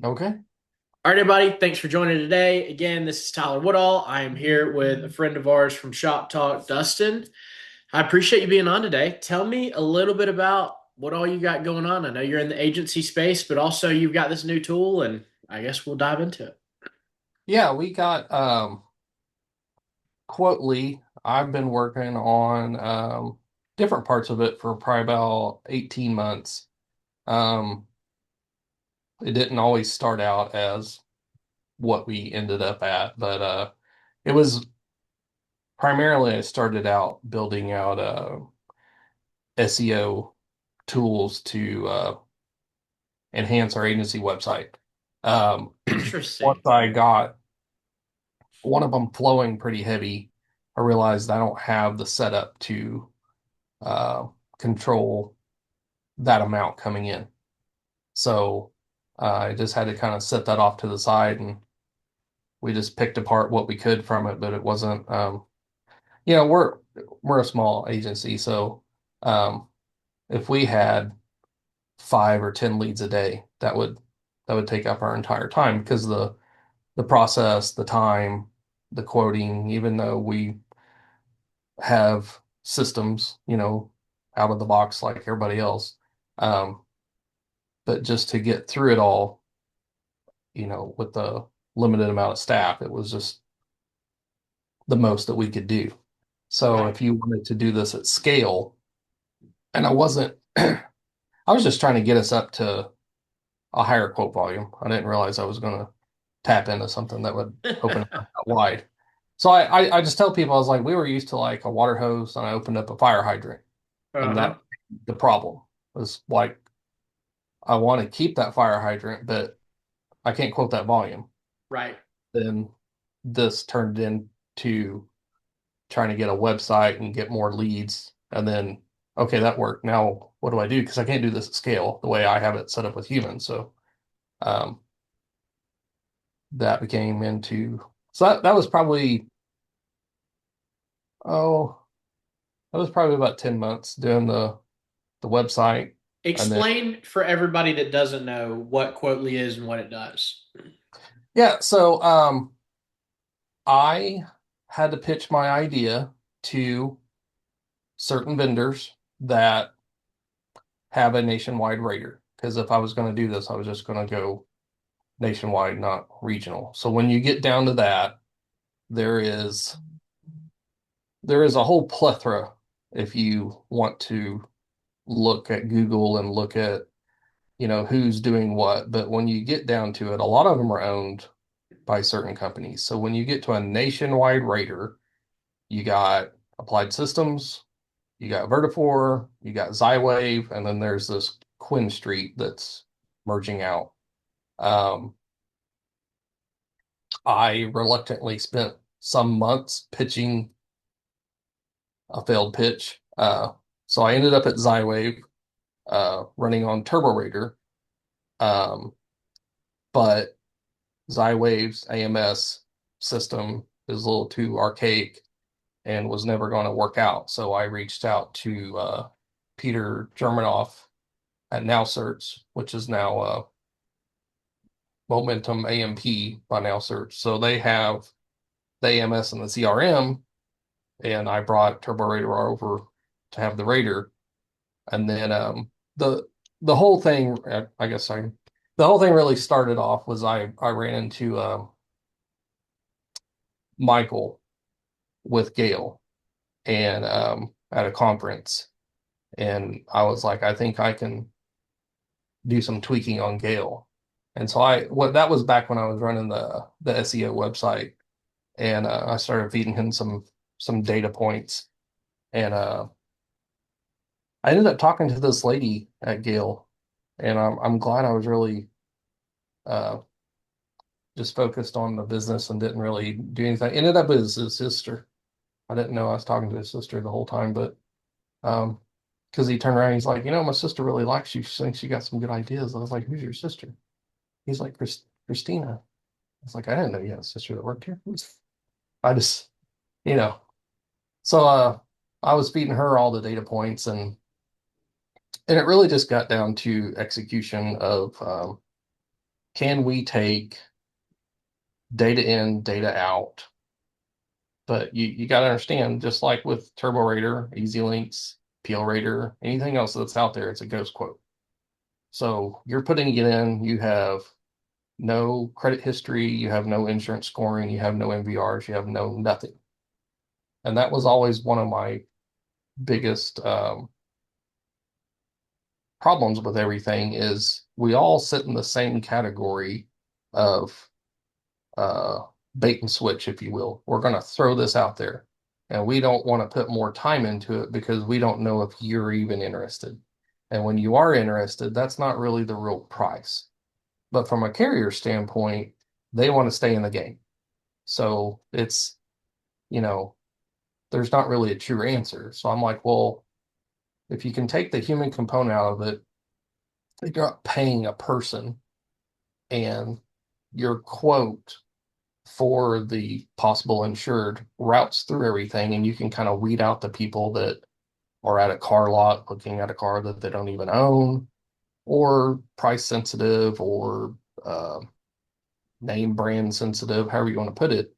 Okay. All right, everybody. Thanks for joining today. Again, this is Tyler Woodall. I am here with a friend of ours from Shop Talk, Dustin. I appreciate you being on today. Tell me a little bit about what all you got going on. I know you're in the agency space, but also you've got this new tool, and I guess we'll dive into it. Yeah, we got Quotely. I've been working on different parts of it for probably about 18 months. Um it didn't always start out as what we ended up at, but it was primarily I started out building out SEO tools to enhance our agency website. Um Interesting. Once I got one of them flowing pretty heavy, I realized I don't have the setup to uh, control that amount coming in. So I just had to kind of set that off to the side, and we just picked apart what we could from it. But it wasn't, we're a small agency, so um, if we had 5 or 10 leads a day, that would take up our entire time because the process, the time, the quoting, even though we have systems, out of the box like everybody else. Um, but just to get through it all, with the limited amount of staff, it was just the most that we could do. So Right. if you wanted to do this at scale, and I wasn't, I was just trying to get us up to a higher quote volume. I didn't realize I was going to tap into something that would open it up that wide. So I just tell people, I was like, we were used to like a water hose and I opened up a fire hydrant. And Uh-huh. that the problem was like, I want to keep that fire hydrant, but I can't quote that volume. Right. Then this turned into trying to get a website and get more leads. And then, okay, that worked. Now, what do I do? Because I can't do this at scale the way I have it set up with humans. So um, that became into, so that was probably, oh, that was probably about 10 months doing the website. And then, Explain for everybody that doesn't know what Quotely is and what it does. yeah, so I had to pitch my idea to certain vendors that have a nationwide rater. Because if I was going to do this, I was just going to go nationwide, not regional. So when you get down to that, there is there is a whole plethora if you want to look at Google and look at, who's doing what. But when you get down to it, a lot of them are owned by certain companies. So when you get to a nationwide rater, you got Applied Systems, you got Vertafore, you got Xywave, and then there's this Quinn Street that's merging out. Um, I reluctantly spent some months pitching a failed pitch. So I ended up at Xywave, running on Turbo Raider. Um, but Xywave's AMS system is a little too archaic and was never going to work out. So I reached out to Peter Germanoff at NowSearch, which is now Momentum AMP by NowSearch. So they have the AMS and the CRM, and I brought Turbo Radar over to have the Raider. And then the the whole thing, I guess the whole thing really started off was I ran into Michael with Gail and at a conference, and I was like, I think I can do some tweaking on Gale. And so what that was back when I was running the SEO website, and I started feeding him some data points, and I ended up talking to this lady at Gale, and I'm glad I was really uh, just focused on the business and didn't really do anything. Ended up as his sister. I didn't know I was talking to his sister the whole time, but um, because he turned around, he's like, my sister really likes you. She thinks you got some good ideas. I was like, who's your sister? He's like, Christina. I was like, I didn't know you had a sister that worked here. I just, you know. So I was feeding her all the data points, and it really just got down to execution of can we take data in, data out? But you got to understand, just like with Turbo Raider, Easy Links, PL Raider, anything else that's out there, it's a ghost quote. So you're putting it in, you have no credit history, you have no insurance scoring, you have no MVRs, you have no nothing. And that was always one of my biggest problems with everything is we all sit in the same category of uh, bait and switch, if you will. We're going to throw this out there, and we don't want to put more time into it because we don't know if you're even interested. And when you are interested, that's not really the real price. But from a carrier standpoint, they want to stay in the game. So it's, you know, there's not really a true answer. So I'm like, well, if you can take the human component out of it, you're not paying a person and your quote for the possible insured routes through everything, and you can kind of weed out the people that are at a car lot looking at a car that they don't even own, or price sensitive, or uh, name brand sensitive, however you want to put it.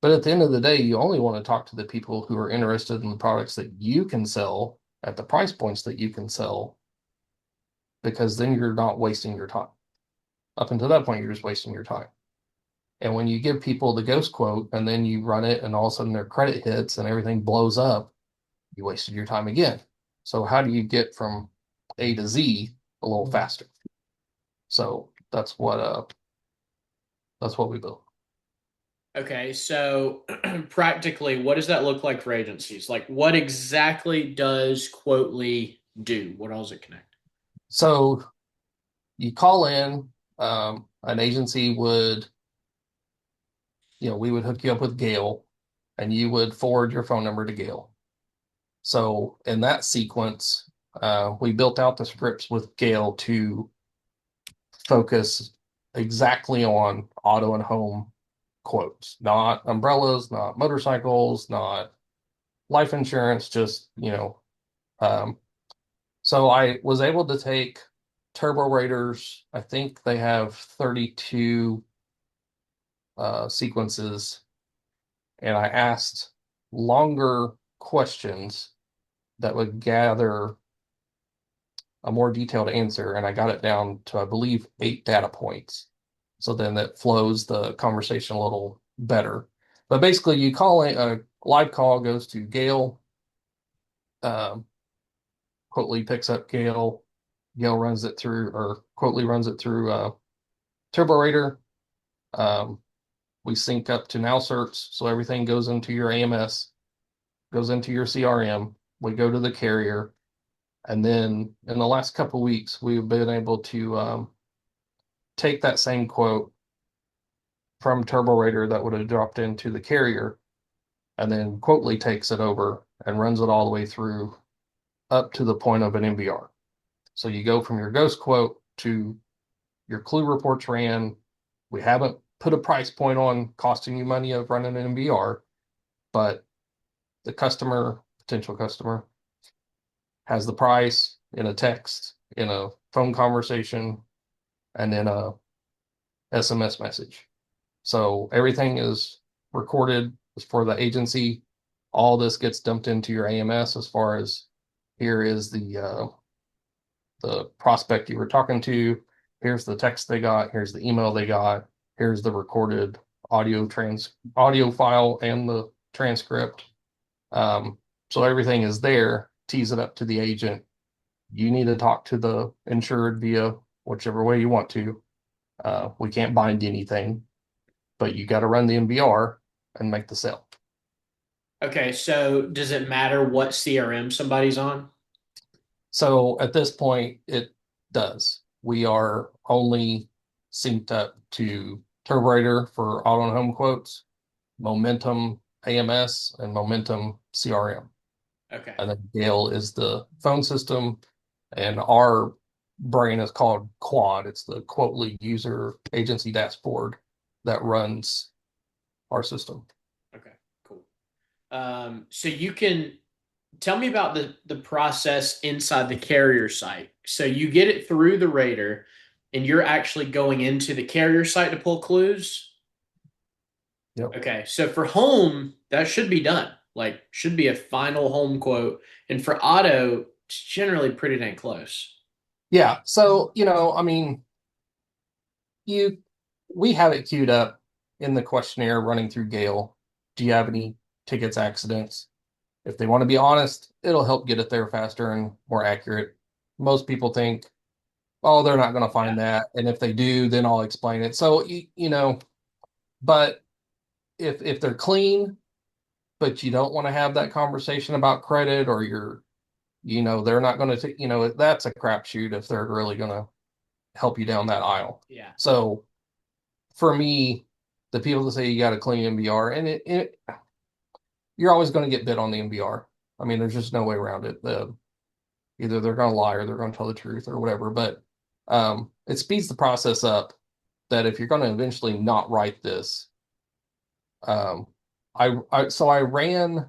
But at the end of the day, you only want to talk to the people who are interested in the products that you can sell at the price points that you can sell, because then you're not wasting your time. Up until that point, you're just wasting your time. And when you give people the ghost quote and then you run it and all of a sudden their credit hits and everything blows up, you wasted your time again. So how do you get from A to Z a little faster? So that's what we built. Okay, so practically, what does that look like for agencies? Like, what exactly does Quotely do? What all does it connect? So you call in, an agency would, we would hook you up with Gale and you would forward your phone number to Gale. So in that sequence, we built out the scripts with Gale to focus exactly on auto and home quotes, not umbrellas, not motorcycles, not life insurance, just, um, so I was able to take Turbo Raiders. I think they have 32 sequences, and I asked longer questions that would gather a more detailed answer, and I got it down to, I believe, 8 data points. So then that flows the conversation a little better. But basically, you call a live call goes to Gale. Um, Quotely picks up Gale. Gale runs it through, or Quotely runs it through Turbo Raider. Um, we sync up to now certs, so everything goes into your AMS, goes into your CRM. We go to the carrier, and then in the last couple of weeks, we've been able to take that same quote from Turbo Raider that would have dropped into the carrier, and then Quotely takes it over and runs it all the way through up to the point of an MBR. So you go from your ghost quote to your clue reports ran. We haven't put a price point on costing you money of running an MBR, but the potential customer, has the price in a text, in a phone conversation, and in a SMS message. So everything is recorded for the agency. All this gets dumped into your AMS as far as here is the prospect you were talking to. Here's the text they got. Here's the email they got. Here's the recorded audio file and the transcript. So everything is there. Tease it up to the agent. You need to talk to the insured via whichever way you want to. We can't bind anything, but you got to run the MVR and make the sale. Okay, so does it matter what CRM somebody's on? So at this point, it does. We are only synced up to Turbo for auto and home quotes, Momentum AMS, and Momentum CRM. Okay. And then Gale is the phone system, and our brain is called Quad. It's the Quotely user agency dashboard that runs our system. Okay, cool. So you can tell me about the process inside the carrier site. So you get it through the Raider. and you're actually going into the carrier site to pull clues. Yep. Okay, so for home, that should be done. Like, should be a final home quote. And for auto, it's generally pretty dang close. Yeah. So, I mean, you we have it queued up in the questionnaire running through Gale. Do you have any tickets, accidents? If they want to be honest, it'll help get it there faster and more accurate. Most people think, oh, they're not going to Yeah. find that. And if they do, then I'll explain it. So, but if they're clean, but you don't want to have that conversation about credit or they're not going to, that's a crapshoot if they're really going to help you down that aisle. Yeah. So for me, the people that say you got a clean MBR, and you're always going to get bit on the MBR. I mean, there's just no way around it. Either they're going to lie or they're going to tell the truth or whatever. But it speeds the process up that if you're going to eventually not write this, um, I ran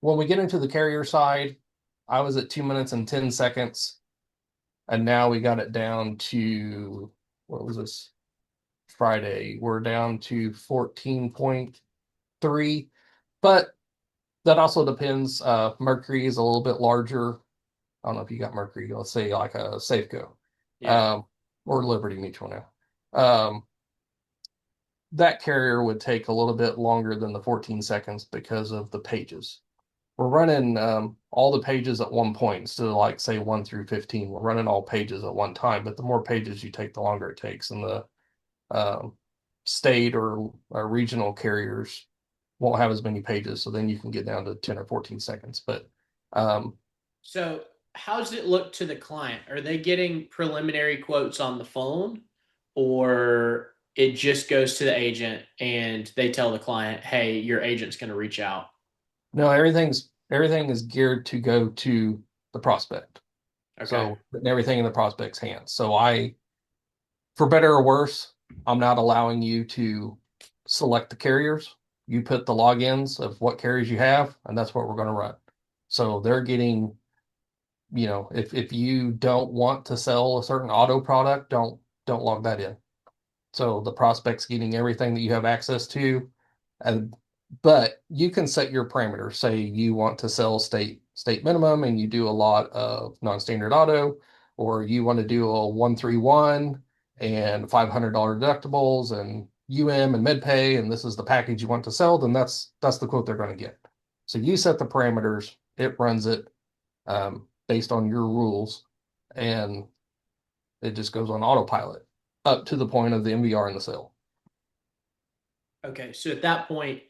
when we get into the carrier side, I was at 2 minutes and 10 seconds, and now we got it down to what was this Friday? We're down to 14.3, but that also depends. Mercury is a little bit larger. I don't know if you got Mercury. Let's say like a Safeco, Yeah. um, or Liberty Mutual now. Um, that carrier would take a little bit longer than the 14 seconds because of the pages. We're running all the pages at one point instead of like say 1 through 15. We're running all pages at one time, but the more pages you take, the longer it takes. And the um, state or regional carriers won't have as many pages, so then you can get down to 10 or 14 seconds. But um, So, how does it look to the client? Are they getting preliminary quotes on the phone, or it just goes to the agent and they tell the client, "Hey, your agent's going to reach out." no, everything is geared to go to the prospect. Okay. So putting everything in the prospect's hands. So for better or worse, I'm not allowing you to select the carriers. You put the logins of what carriers you have, and that's what we're going to run. So they're getting, if you don't want to sell a certain auto product, don't log that in. So the prospect's getting everything that you have access to, and but you can set your parameters. Say you want to sell state minimum and you do a lot of non-standard auto, or you want to do a 131 and $500 deductibles and UM and MedPay, and this is the package you want to sell, then that's the quote they're going to get. So you set the parameters, it runs it based on your rules, and it just goes on autopilot up to the point of the MVR in the sale. Okay. So at that point,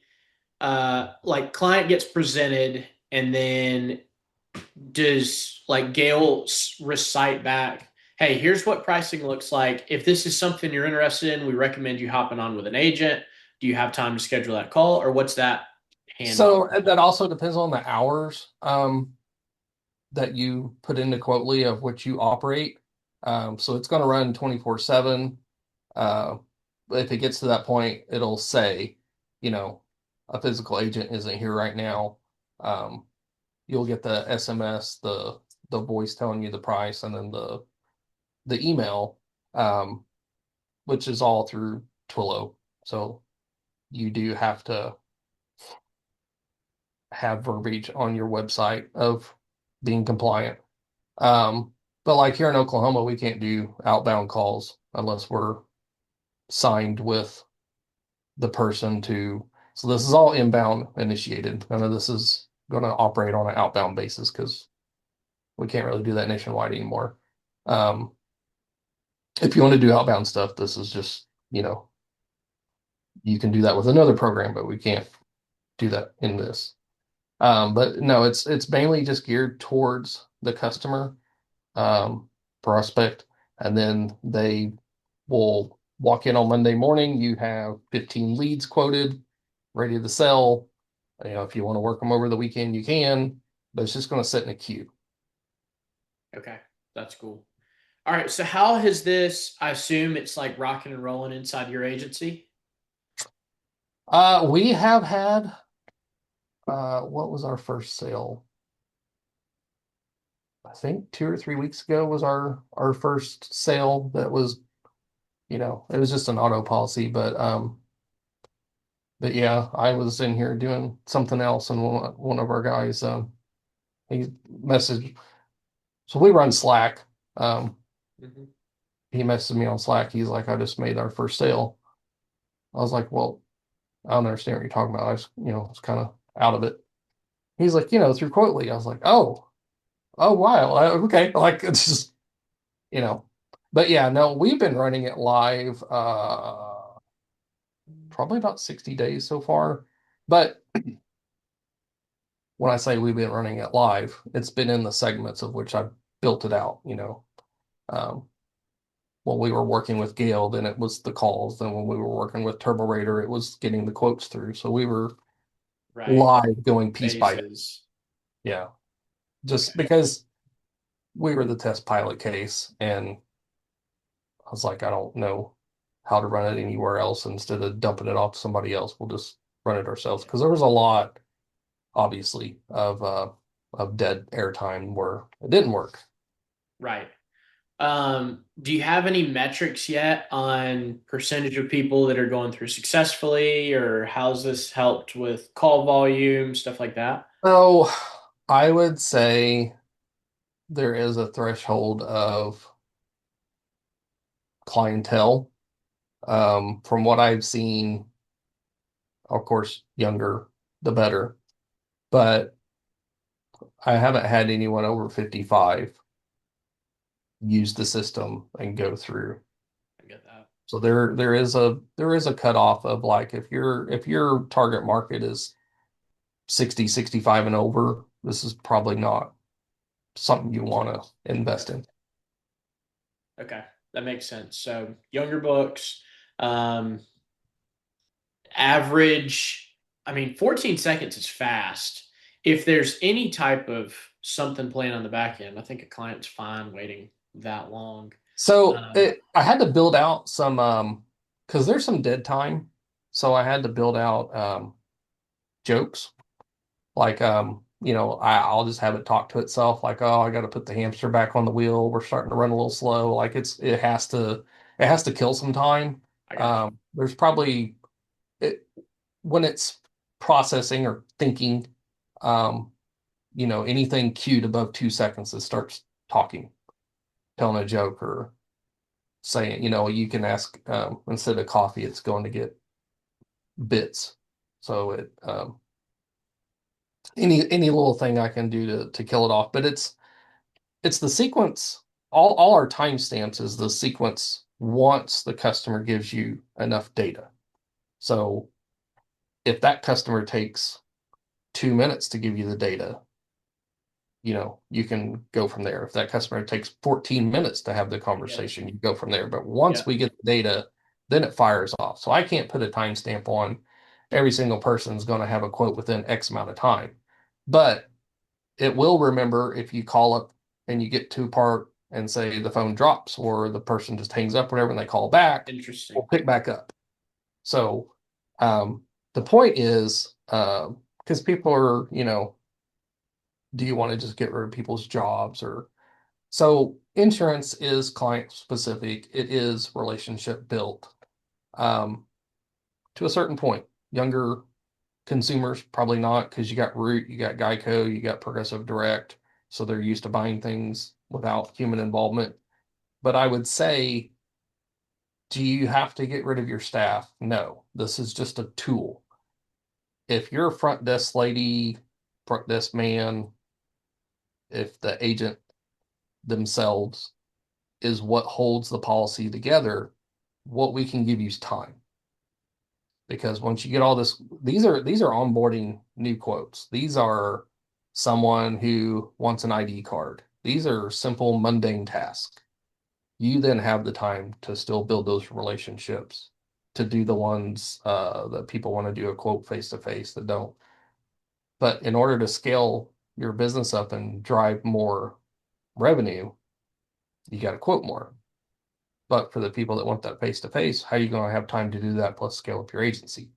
like client gets presented, and then does like Gail recite back, "Hey, here's what pricing looks like. If this is something you're interested in, we recommend you hopping on with an agent. Do you have time to schedule that call, or what's that handoff?" So that also depends on the hours that you put into Quotely of which you operate. So it's going to run 24/7. Uh, if it gets to that point, it'll say, you know, a physical agent isn't here right now. Um, you'll get the SMS, the voice telling you the price, and then the email, um, which is all through Twillo. So you do have to have verbiage on your website of being compliant. But like here in Oklahoma, we can't do outbound calls unless we're signed with the person to. So this is all inbound initiated. None of this is going to operate on an outbound basis because we can't really do that nationwide anymore. Um, if you want to do outbound stuff, this is just, you can do that with another program, but we can't do that in this. But no, it's mainly just geared towards the customer um, prospect, and then they will walk in on Monday morning. You have 15 leads quoted, ready to sell. If you want to work them over the weekend, you can, but it's just going to sit in a queue. Okay, that's cool. All right, so how has this? I assume it's like rocking and rolling inside your agency. We have had what was our first sale? I think 2 or 3 weeks ago was our first sale that was it was just an auto policy, but yeah, I was in here doing something else, and one of our guys, he messaged. So we run Slack. Um, Mhm. he messaged me on Slack. He's like, "I just made our first sale." I was like, "Well, I don't understand what you're talking about. I was, was kind of out of it." He's like, "Through Quotely." I was like, "Oh, wow, okay." Like it's just, you know, but yeah, no, we've been running it live, probably about 60 days so far. But when I say we've been running it live, it's been in the segments of which I've built it out. Um, when we were working with Gale, then it was the calls. Then when we were working with Turbo Raider, it was getting the quotes through. So we were Right. live going piece by piece. Phases. Yeah. Okay. Just because we were the test pilot case, and I was like, I don't know how to run it anywhere else. Instead of dumping it off to somebody else, we'll just run it ourselves. Yeah. Because there was a lot, obviously, of dead airtime where it didn't work. Right. Do you have any metrics yet on percentage of people that are going through successfully, or how's this helped with call volume, stuff like that? So I would say there is a threshold of clientele. From what I've seen, of course, younger the better, but I haven't had anyone over 55 use the system and go through. I get that. So there is a cutoff of like if your target market is 60, 65 and over, this is probably not something you want to Okay. invest in. Okay. That makes sense. So younger books, um, average, I mean, 14 seconds is fast. If there's any type of something playing on the back end, I think a client's fine waiting that long. So Um, I had to build out some because there's some dead time. So I had to build out jokes. Like I'll just have it talk to itself like, oh, I got to put the hamster back on the wheel. We're starting to run a little slow. Like it has to kill some time. I got you. There's probably it, when it's processing or thinking, um, anything queued above 2 seconds, it starts talking, telling a joke or saying, you can ask instead of coffee, it's going to get bits. So any little thing I can do to kill it off, but it's the sequence. All our timestamps is the sequence once the customer gives you enough data. So if that customer takes 2 minutes to give you the data, you can go from there. If that customer takes 14 minutes to have the I get you. conversation, you go from there. But once Yeah. we get the data, then it fires off. So I can't put a timestamp on every single person is going to have a quote within X amount of time. But it will remember if you call up and you get to a part and say the phone drops or the person just hangs up, whatever, and they call back, we'll Interesting. pick back up. So the point is, because people are, do you want to just get rid of people's jobs or so insurance is client specific. It is relationship built um, to a certain point. Younger consumers probably not because you got Root, you got Geico, you got Progressive Direct, so they're used to buying things without human involvement. But I would say, do you have to get rid of your staff? No, this is just a tool. If you're a front desk lady, front desk man, if the agent themselves is what holds the policy together, what we can give you is time. Because once you get all this, these are onboarding new quotes. These are someone who wants an ID card. These are simple, mundane tasks. You then have the time to still build those relationships, to do the ones that people want to do a quote face to face that don't. But in order to scale your business up and drive more revenue, you got to quote more. But for the people that want that face to face, how are you going to have time to do that plus scale up your agency?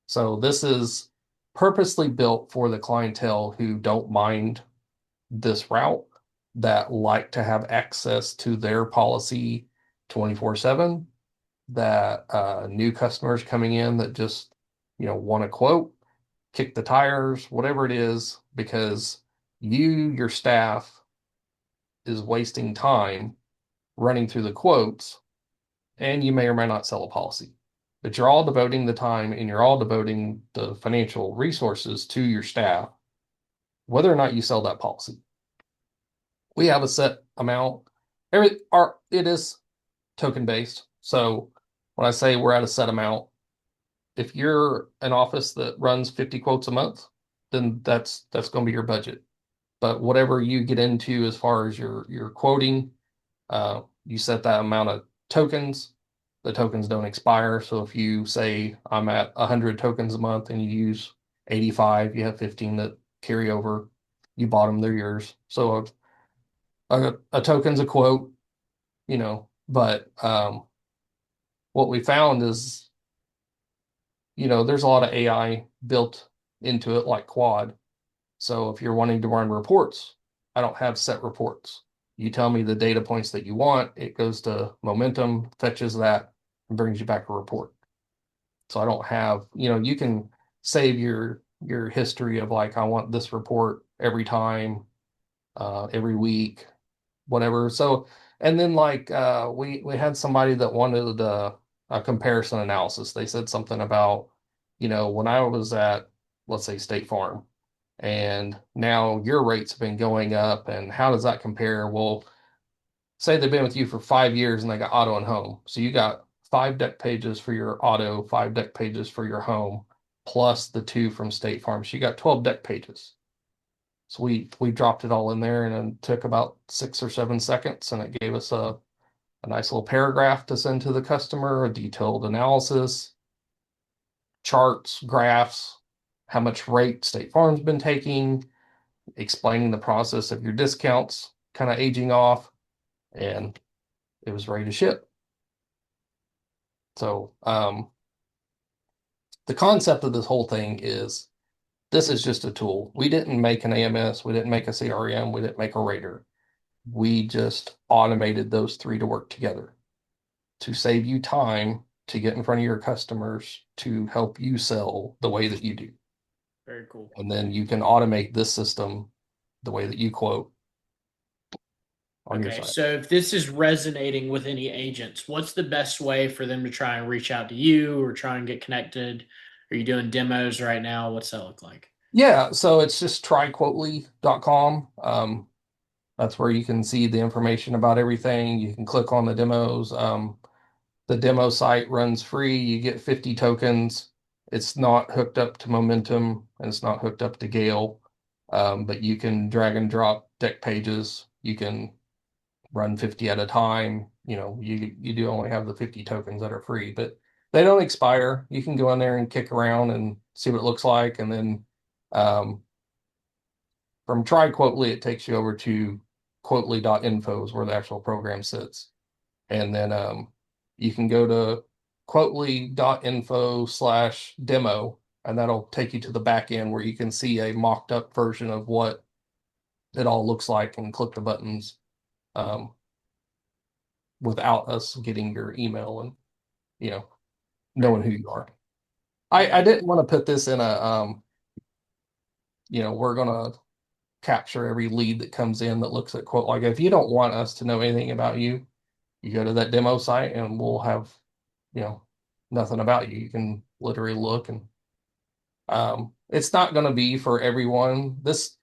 So this is purposely built for the clientele who don't mind this route, that like to have access to their policy 24/7. that new customers coming in that just, want a quote, kick the tires, whatever it is, because your staff, is wasting time running through the quotes, and you may or may not sell a policy. But you're all devoting the time and you're all devoting the financial resources to your staff, whether or not you sell that policy. We have a set amount. It is token based. So when I say we're at a set amount, if you're an office that runs 50 quotes a month, then that's going to be your budget. But whatever you get into as far as your quoting, you set that amount of tokens. The tokens don't expire. So if you say I'm at 100 tokens a month and you use 85, you have 15 that carry over. You bought them, they're yours. So a token's a quote, but what we found is, there's a lot of AI built into it, like Quad. So if you're wanting to run reports, I don't have set reports. You tell me the data points that you want, it goes to Momentum, fetches that, and brings you back a report. So I don't have, you can save your history of like, I want this report every time, every week, whatever. So, and then like we had somebody that wanted a comparison analysis. They said something about, when I was at, let's say, State Farm, and now your rates have been going up, and how does that compare? Well, say they've been with you for 5 years and they got auto and home. So you got 5 deck pages for your auto, 5 deck pages for your home, plus the two from State Farm. So you got 12 deck pages. So we dropped it all in there, and it took about 6 or 7 seconds, and it gave us a nice little paragraph to send to the customer, a detailed analysis, charts, graphs, how much rate State Farm's been taking, explaining the process of your discounts kind of aging off, and it was ready to ship. So the concept of this whole thing is this is just a tool. We didn't make an AMS, we didn't make a CRM, we didn't make a rater. We just automated those three to work together to save you time to get in front of your customers to help you sell the way that you do. Very cool. And then you can automate this system the way that you quote on your Okay, side. so if this is resonating with any agents, what's the best way for them to try and reach out to you or try and get connected? Are you doing demos right now? What's that look like? Yeah, so it's just tryquotely.com. That's where you can see the information about everything. You can click on the demos. The demo site runs free. You get 50 tokens. It's not hooked up to Momentum and it's not hooked up to Gale. But you can drag and drop deck pages. You can run 50 at a time. You do only have the 50 tokens that are free, but they don't expire. You can go in there and kick around and see what it looks like. And then um, from Try Quotely, it takes you over to quotely.info is where the actual program sits. And then you can go to quotely.info/demo, and that'll take you to the back end where you can see a mocked up version of what it all looks like and click the buttons um, without us getting your email and, you know, Very knowing who cool. you are. I Okay. didn't want to put this in we're going to capture every lead that comes in that looks at quote. Like if you don't want us to know anything about you, you go to that demo site and we'll have, you know, nothing about you. You can literally look and it's not going to be for everyone. This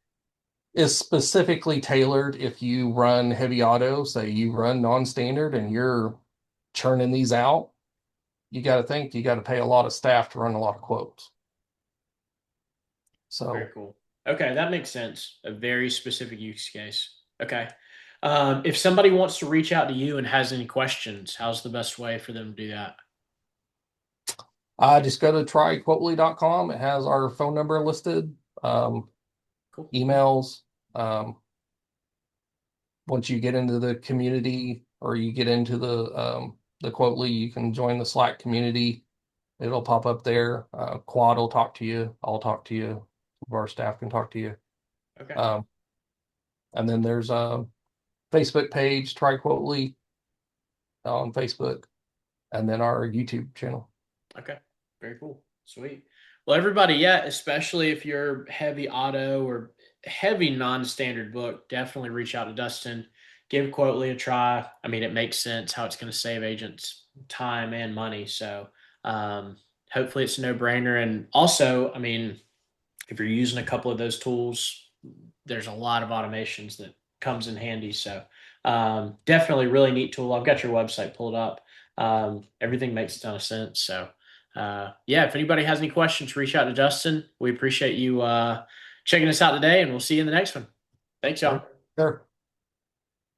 is specifically tailored if you run heavy auto, say you run non-standard and you're churning these out, you got to think you got to pay a lot of staff to run a lot of quotes. Very So cool. Okay, that makes sense. A very specific use case. Okay. If somebody wants to reach out to you and has any questions, how's the best way for them to do that? I just go to tryquotely.com. It has our phone number listed, Cool. emails. Um, Once you get into the community or you get into the Quotely, you can join the Slack community. It'll pop up there. Quad will talk to you. I'll talk to you. Some of our staff can talk to you. Okay. Um, and then there's a Facebook page, Try Quotely on Facebook. and then our YouTube channel. Okay. Very cool. Sweet. Well, everybody, yeah, especially if you're heavy auto or heavy non-standard book, definitely reach out to Dustin. Give Quotely a try. I mean, it makes sense how it's going to save agents time and money. So hopefully it's a no-brainer. And also, I mean, if you're using a couple of those tools, there's a lot of automations that comes in handy. So definitely really neat tool. I've got your website pulled up. Everything makes a ton of sense. So yeah, if anybody has any questions, reach out to Justin. We appreciate you checking us out today, and we'll see you in the next one. Thanks, All right, y'all. there.